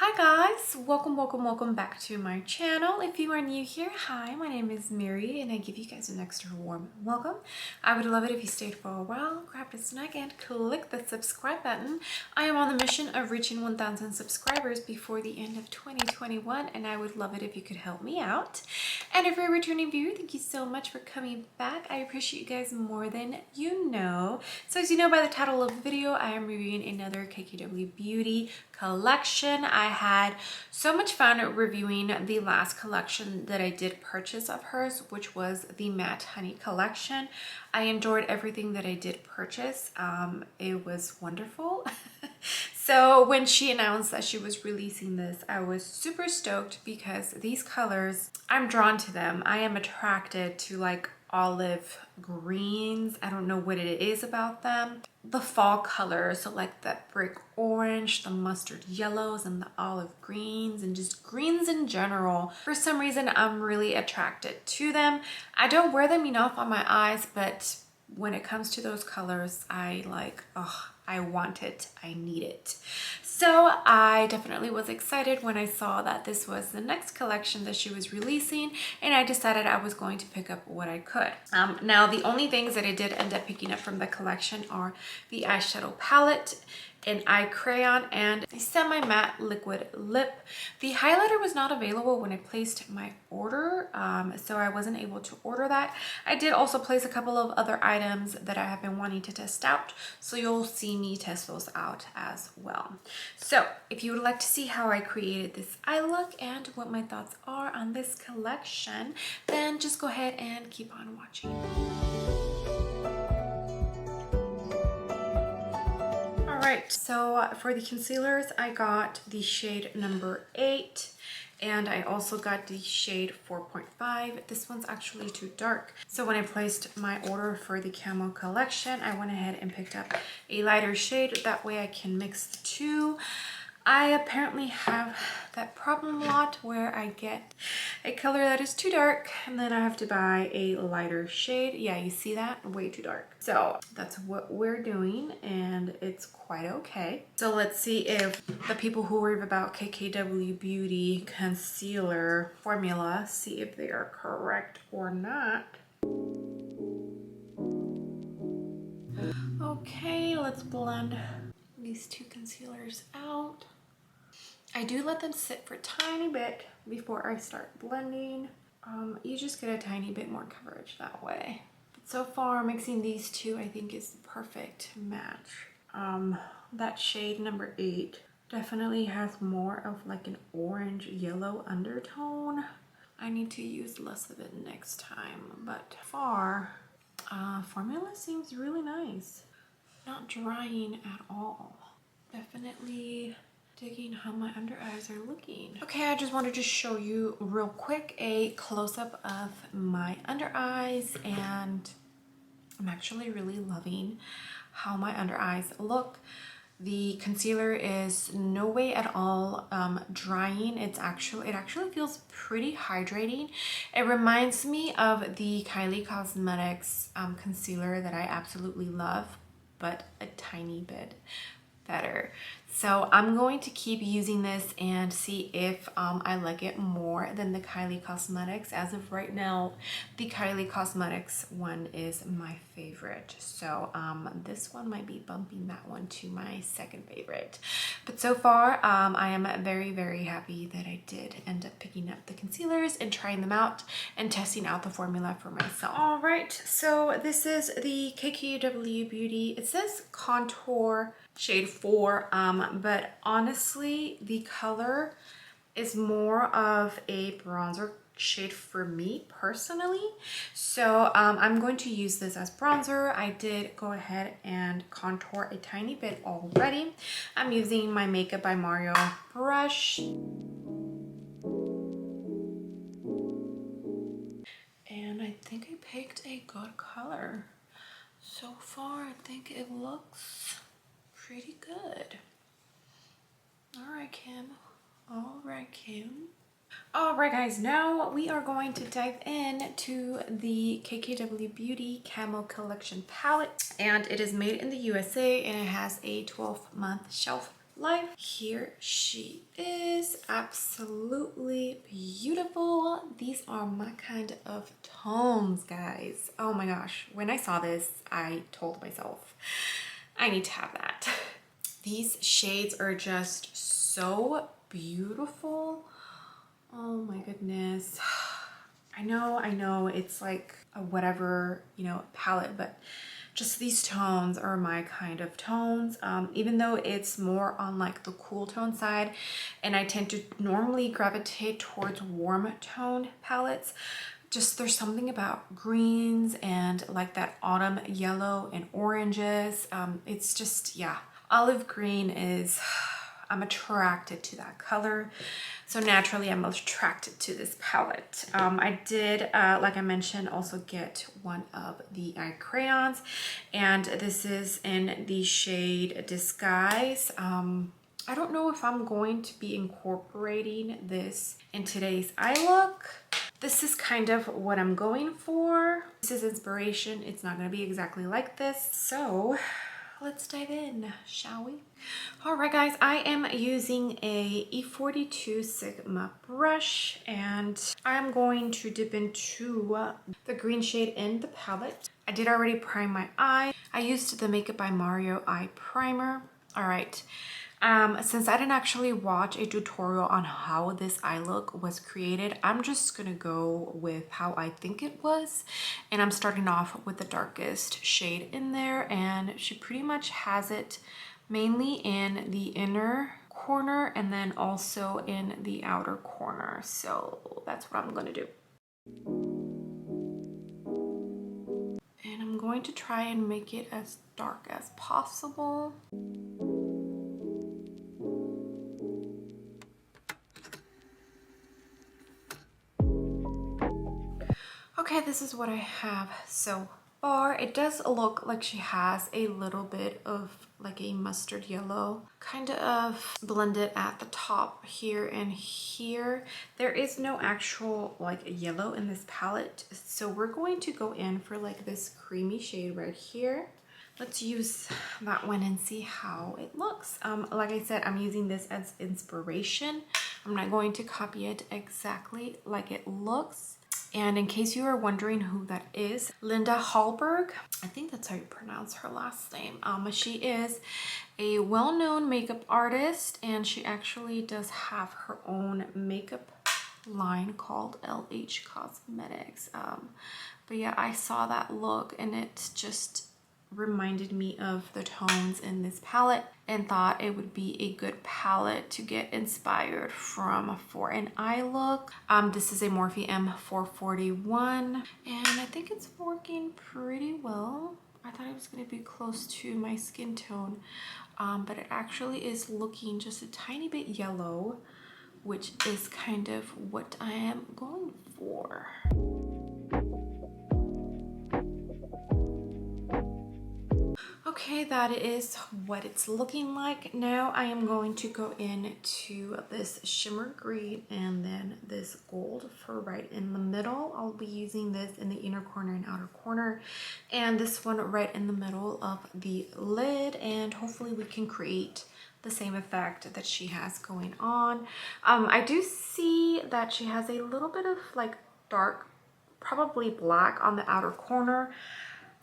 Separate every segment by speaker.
Speaker 1: Hi guys, welcome back to my channel. If you are new here, hi, my name is Mary and I give you guys an extra warm welcome. I would love it if you stayed for a while, grabbed a snack and click the subscribe button. I am on the mission of reaching 1,000 subscribers before the end of 2021 and I would love it if you could help me out. And if you're a returning viewer, thank you so much for coming back. I appreciate you guys more than you know. So as you know by the title of the video, I am reviewing another KKW Beauty collection. I had so much fun reviewing the last collection that I did purchase of hers, which was the Matte Honey collection. I enjoyed everything that I did purchase. It was wonderful. So when she announced that she was releasing this, I was super stoked because these colors, I'm drawn to them. I am attracted to like olive greens. I don't know what it is about them. The fall colors, so like that brick orange, the mustard yellows, and the olive greens, and just greens in general. For some reason, I'm really attracted to them. I don't wear them enough on my eyes, but when it comes to those colors, I like, oh, I want it, I need it. So I definitely was excited when I saw that this was the next collection that she was releasing, and I decided I was going to pick up what I could. Now the only things that I did end up picking up from the collection are the eyeshadow palette, an eye crayon, and a semi-matte liquid lip. The highlighter was not available when I placed my order, so I wasn't able to order that. I did also place a couple of other items that I have been wanting to test out, so you'll see me test those out as well. So if you would like to see how I created this eye look and what my thoughts are on this collection, then just go ahead and keep on watching. Alright, so for the concealers, I got the shade number 8 and I also got the shade 4.5. This one's actually too dark. So when I placed my order for the Camo Collection, I went ahead and picked up a lighter shade. That way I can mix the two. I apparently have that problem a lot where I get a color that is too dark and then I have to buy a lighter shade. Yeah, you see that? Way too dark. So that's what we're doing and it's quite okay. So let's see if the people who rave about KKW Beauty concealer formula, see if they are correct or not. Okay, let's blend these two concealers out. I do let them sit for a tiny bit before I start blending. You just get a tiny bit more coverage that way. But so far, mixing these two I think is the perfect match. That shade number 8 definitely has more of like an orange yellow undertone. I need to use less of it next time, but formula seems really nice. Not drying at all. Definitely digging how my under eyes are looking. Okay, I just wanted to show you real quick a close-up of my under eyes, and I'm actually really loving how my under eyes look. The concealer is no way at all drying. It actually feels pretty hydrating. It reminds me of the Kylie Cosmetics concealer that I absolutely love, but a tiny bit better. So I'm going to keep using this and see if I like it more than the Kylie Cosmetics. As of right now, the Kylie Cosmetics one is my favorite. So this one might be bumping that one to my second favorite. But so far, I am very, very happy that I did end up picking up the concealers and trying them out and testing out the formula for myself. All right, so this is the KKW Beauty. It says Contour shade 4, but honestly the color is more of a bronzer shade for me personally, so I'm going to use this as bronzer. I did go ahead and contour a tiny bit already. I'm using my Makeup by Mario brush, and I think I picked a good color. So far I think it looks pretty good. All right, Kim. All right, Kim. All right, guys, now we are going to dive into the KKW Beauty Camo Collection palette, and it is made in the USA and it has a 12-month shelf life. Here she is. absolutely beautiful. These are my kind of tones, guys. Oh my gosh, when I saw this, I told myself I need to have that. These shades are just so beautiful. Oh my goodness. I know it's like a whatever, you know, palette, but just these tones are my kind of tones. Even though it's more on like the cool tone side, and I tend to normally gravitate towards warm toned palettes, just there's something about greens and like that autumn yellow and oranges. It's just, yeah, olive green is, I'm attracted to that color. So naturally, I'm attracted to this palette. I did, like I mentioned, also get one of the eye crayons, and this is in the shade Disguise. I don't know if I'm going to be incorporating this in today's eye look. This is kind of what I'm going for. This is inspiration. It's not going to be exactly like this. So let's dive in, shall we? All right, guys, I am using a E42 Sigma brush, and I'm going to dip into the green shade in the palette. I did already prime my eye. I used the Makeup by Mario eye primer. All right. Since I didn't actually watch a tutorial on how this eye look was created, I'm just gonna go with how I think it was. And I'm starting off with the darkest shade in there, and she pretty much has it mainly in the inner corner and then also in the outer corner. So that's what I'm gonna do. And I'm going to try and make it as dark as possible. Okay, this is what I have so far. It does look like she has a little bit of like a mustard yellow kind of blended at the top here and here. There is no actual like yellow in this palette, so we're going to go in for like this creamy shade right here. Let's use that one and see how it looks. Like I said, I'm using this as inspiration. I'm not going to copy it exactly like it looks. And in case you are wondering who that is, Linda Hallberg, I think that's how you pronounce her last name. She is a well-known makeup artist, and she actually does have her own makeup line called LH Cosmetics. But yeah, I saw that look and it just reminded me of the tones in this palette and thought it would be a good palette to get inspired from for an eye look. This is a Morphe M441, and I think it's working pretty well. I thought it was going to be close to my skin tone, but it actually is looking just a tiny bit yellow, which is kind of what I am going for. Okay, that is what it's looking like. Now I am going to go into this shimmer green and then this gold for right in the middle. I'll be using this in the inner corner and outer corner, and this one right in the middle of the lid, and hopefully we can create the same effect that she has going on. I do see that she has a little bit of like dark, probably black on the outer corner.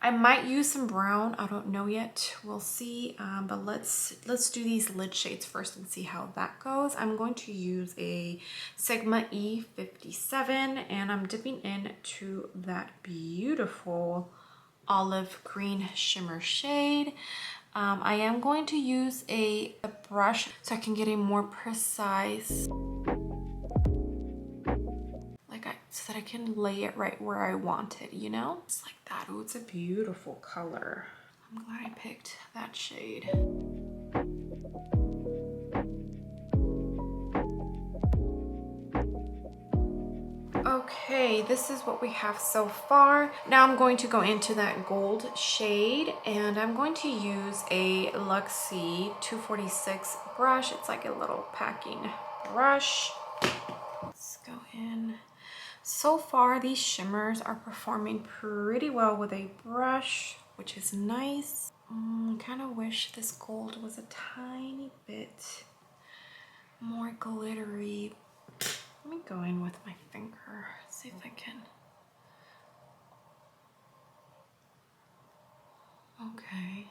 Speaker 1: I might use some brown, I don't know yet, we'll see. But let's do these lid shades first and see how that goes. I'm going to use a Sigma E57, and I'm dipping into that beautiful olive green shimmer shade. I am going to use a brush so I can get a more precise, so that I can lay it right where I want it, you know? It's like that. Oh, it's a beautiful color. I'm glad I picked that shade. Okay, this is what we have so far. Now I'm going to go into that gold shade, and I'm going to use a Luxie 246 brush. It's like a little packing brush. Let's go in. So far, these shimmers are performing pretty well with a brush, which is nice. I kind of wish this gold was a tiny bit more glittery. Let me go in with my finger, see if I can. Okay.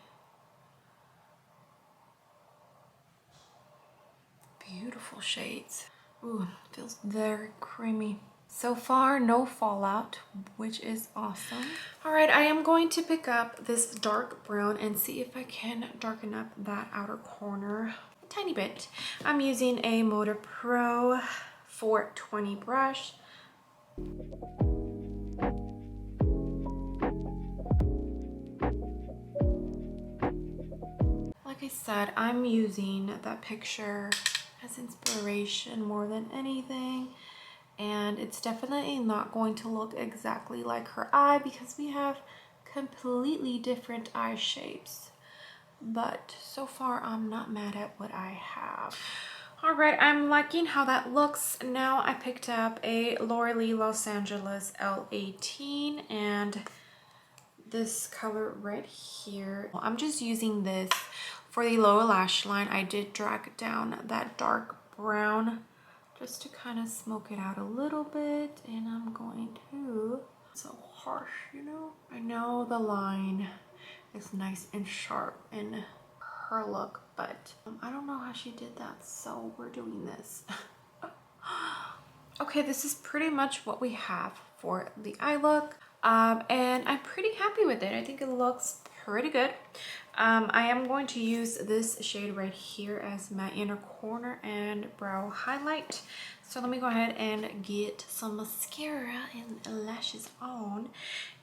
Speaker 1: Beautiful shades. Ooh, feels very creamy. So far, no fallout, which is awesome. All right, I am going to pick up this dark brown and see if I can darken up that outer corner a tiny bit. I'm using a Motor Pro 420 brush. Like I said, I'm using that picture as inspiration more than anything. And it's definitely not going to look exactly like her eye because we have completely different eye shapes. But so far, I'm not mad at what I have. All right, I'm liking how that looks. Now I picked up a L'Oreal Los Angeles L18 and this color right here. I'm just using this for the lower lash line. I did drag down that dark brown just to kind of smoke it out a little bit, and I'm going to, so harsh, you know? I know the line is nice and sharp in her look, but I don't know how she did that, so we're doing this. Okay, this is pretty much what we have for the eye look, and I'm pretty happy with it. I think it looks pretty good. I am going to use this shade right here as my inner corner and brow highlight. So let me go ahead and get some mascara and lashes on,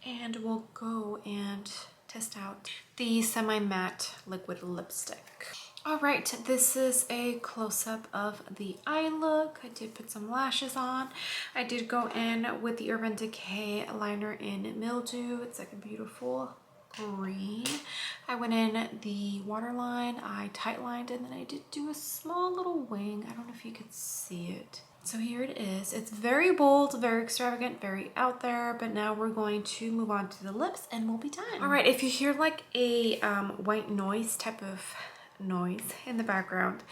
Speaker 1: and we'll go and test out the semi-matte liquid lipstick. All right, this is a close-up of the eye look. I did put some lashes on. I did go in with the Urban Decay liner in Mildew. It's like a beautiful green. I went in the waterline, I tight lined, and then I did do a small little wing. I don't know if you could see it. So here it is. It's very bold, very extravagant, very out there, but now we're going to move on to the lips and we'll be done. All right, if you hear like a white noise type of noise in the background,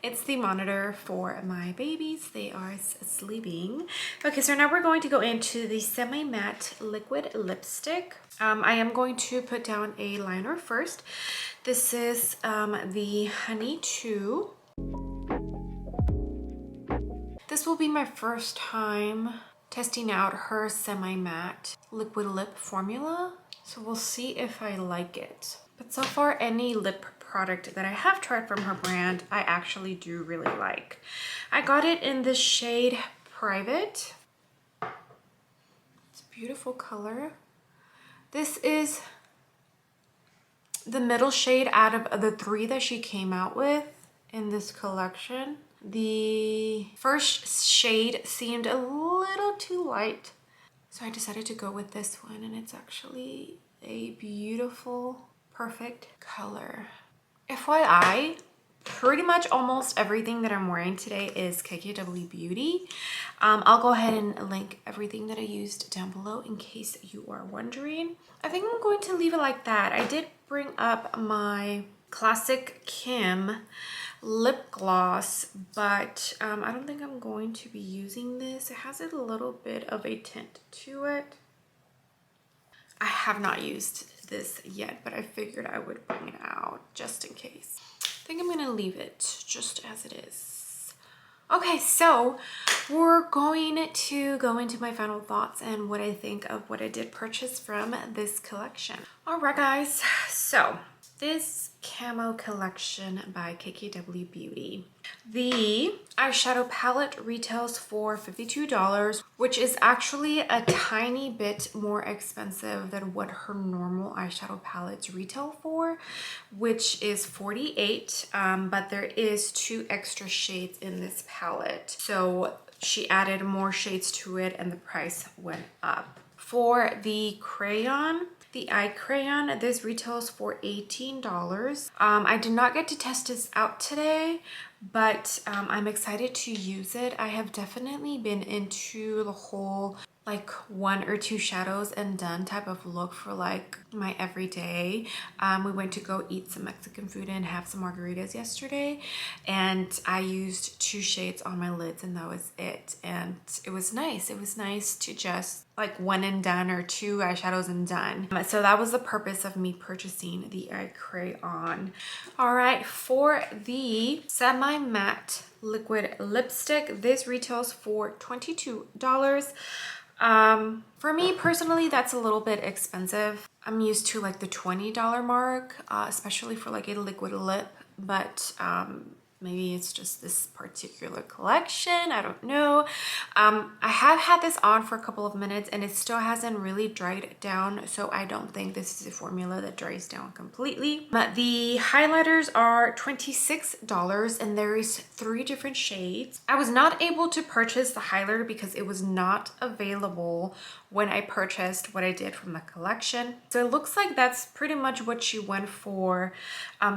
Speaker 1: it's the monitor for my babies. They are sleeping. Okay, so now we're going to go into the semi-matte liquid lipstick. I am going to put down a liner first. This is the Honey 2. This will be my first time testing out her semi-matte liquid lip formula, so we'll see if I like it. But so far, any lip product that I have tried from her brand, I actually do really like. I got it in the shade Private. It's a beautiful color. This is the middle shade out of the 3 that she came out with in this collection. The first shade seemed a little too light, so I decided to go with this one, and it's actually a beautiful, perfect color. FYI, pretty much almost everything that I'm wearing today is KKW Beauty. I'll go ahead and link everything that I used down below in case you are wondering. I think I'm going to leave it like that. I did bring up my Classic Kim lip gloss, but I don't think I'm going to be using this. It has a little bit of a tint to it. I have not used this yet, but I figured I would bring it out just in case. I think I'm gonna leave it just as it is. Okay, so we're going to go into my final thoughts and what I think of what I did purchase from this collection. All right, guys, so this Camo Collection by KKW Beauty. The eyeshadow palette retails for $52, which is actually a tiny bit more expensive than what her normal eyeshadow palettes retail for, which is $48, but there is 2 extra shades in this palette. So she added more shades to it and the price went up. For the crayon, the eye crayon, this retails for $18. I did not get to test this out today, but I'm excited to use it. I have definitely been into the whole like 1 or 2 shadows and done type of look for like my everyday. We went to go eat some Mexican food and have some margaritas yesterday, and I used 2 shades on my lids and that was it. And it was nice. It was nice to just like 1 and done, or 2 eyeshadows and done. So that was the purpose of me purchasing the eye crayon. All right, for the semi-matte liquid lipstick, this retails for $22. For me personally, that's a little bit expensive. I'm used to like the $20 mark, especially for like a liquid lip, but maybe it's just this particular collection, I don't know. I have had this on for a couple of minutes and it still hasn't really dried down, so I don't think this is a formula that dries down completely. But the highlighters are $26 and there is 3 different shades. I was not able to purchase the highlighter because it was not available when I purchased what I did from the collection. So it looks like that's pretty much what she went for,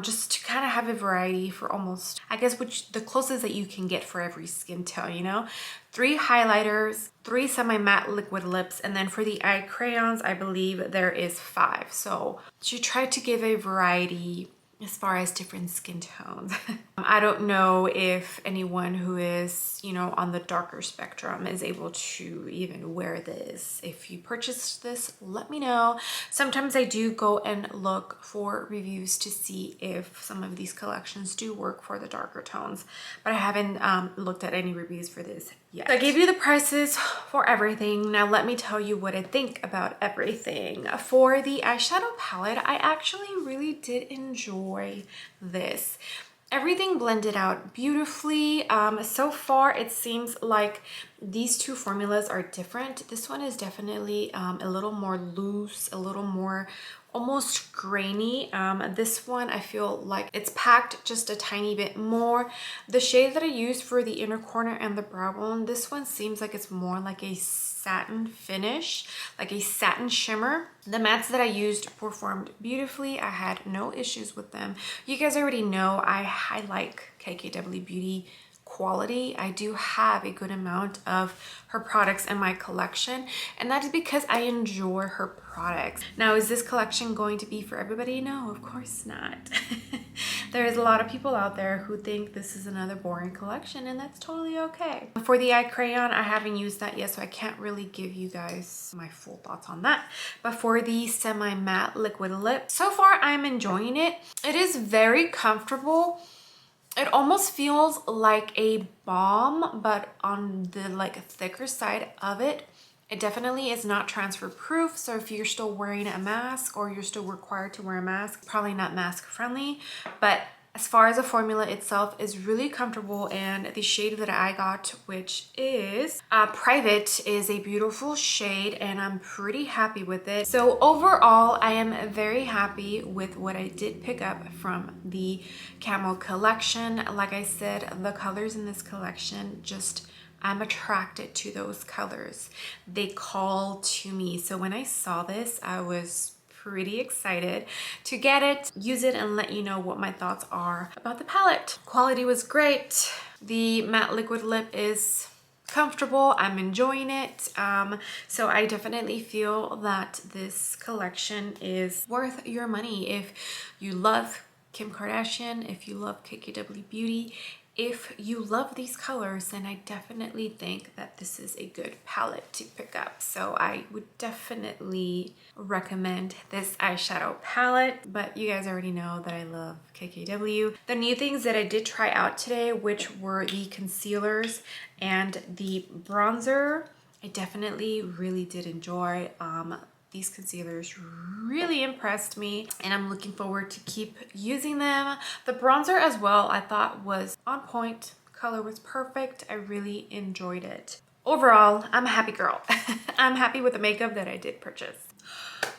Speaker 1: just to kind of have a variety for almost, I guess, the closest that you can get for every skin tone, you know? 3 highlighters, 3 semi-matte liquid lips, and then for the eye crayons, I believe there is 5. So she tried to give a variety as far as different skin tones. I don't know if anyone who is, you know, on the darker spectrum is able to even wear this. If you purchase this, let me know. Sometimes I do go and look for reviews to see if some of these collections do work for the darker tones, but I haven't looked at any reviews for this yet. So I gave you the prices for everything. Now let me tell you what I think about everything. For the eyeshadow palette, I actually really did enjoy this. Everything blended out beautifully. So far it seems like these 2 formulas are different. This one is definitely a little more loose, a little more almost grainy. This one I feel like it's packed just a tiny bit more. The shade that I used for the inner corner and the brow bone, this one seems like it's more like a satin finish, like a satin shimmer. The mattes that I used performed beautifully. I had no issues with them. You guys already know I like KKW Beauty quality. I do have a good amount of her products in my collection, and that is because I enjoy her products. Now, is this collection going to be for everybody? No, of course not. There's a lot of people out there who think this is another boring collection, and that's totally okay. For the eye crayon, I haven't used that yet, so I can't really give you guys my full thoughts on that. But for the semi-matte liquid lip, so far I'm enjoying it. It is very comfortable. It almost feels like a balm, but on the like thicker side of it. It definitely is not transfer proof, so if you're still wearing a mask or you're still required to wear a mask, probably not mask friendly. But as far as the formula itself is really comfortable, and the shade that I got, which is Private, is a beautiful shade and I'm pretty happy with it. So overall, I am very happy with what I did pick up from the Camo collection. Like I said, the colors in this collection, just I'm attracted to those colors. They call to me. So when I saw this, I was pretty excited to get it, use it, and let you know what my thoughts are about the palette. Quality was great. The matte liquid lip is comfortable. I'm enjoying it. So I definitely feel that this collection is worth your money. If you love Kim Kardashian, if you love KKW Beauty, if you love these colors, then I definitely think that this is a good palette to pick up. So I would definitely recommend this eyeshadow palette, but you guys already know that I love KKW. The new things that I did try out today, which were the concealers and the bronzer, I definitely really did enjoy. These concealers really impressed me and I'm looking forward to keep using them. The bronzer as well, I thought was on point. Color was perfect. I really enjoyed it. Overall, I'm a happy girl. I'm happy with the makeup that I did purchase.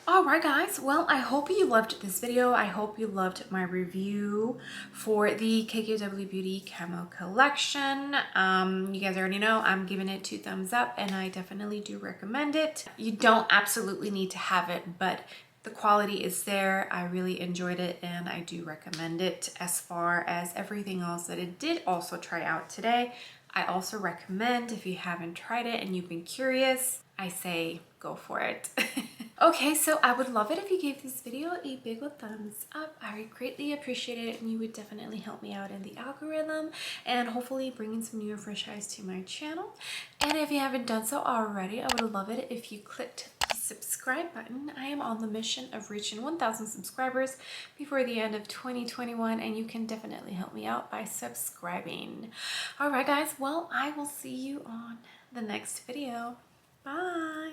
Speaker 1: Alright guys, well, I hope you loved this video. I hope you loved my review for the KKW Beauty Camo Collection. You guys already know I'm giving it 2 thumbs up and I definitely do recommend it. You don't absolutely need to have it, but the quality is there. I really enjoyed it and I do recommend it. As far as everything else that I did also try out today, I also recommend, if you haven't tried it and you've been curious, I say go for it. Okay, so I would love it if you gave this video a big old thumbs up. I would greatly appreciate it, and you would definitely help me out in the algorithm and hopefully bring in some new and fresh eyes to my channel. And if you haven't done so already, I would love it if you clicked the subscribe button. I am on the mission of reaching 1,000 subscribers before the end of 2021, and you can definitely help me out by subscribing. All right, guys, well, I will see you on the next video. Bye.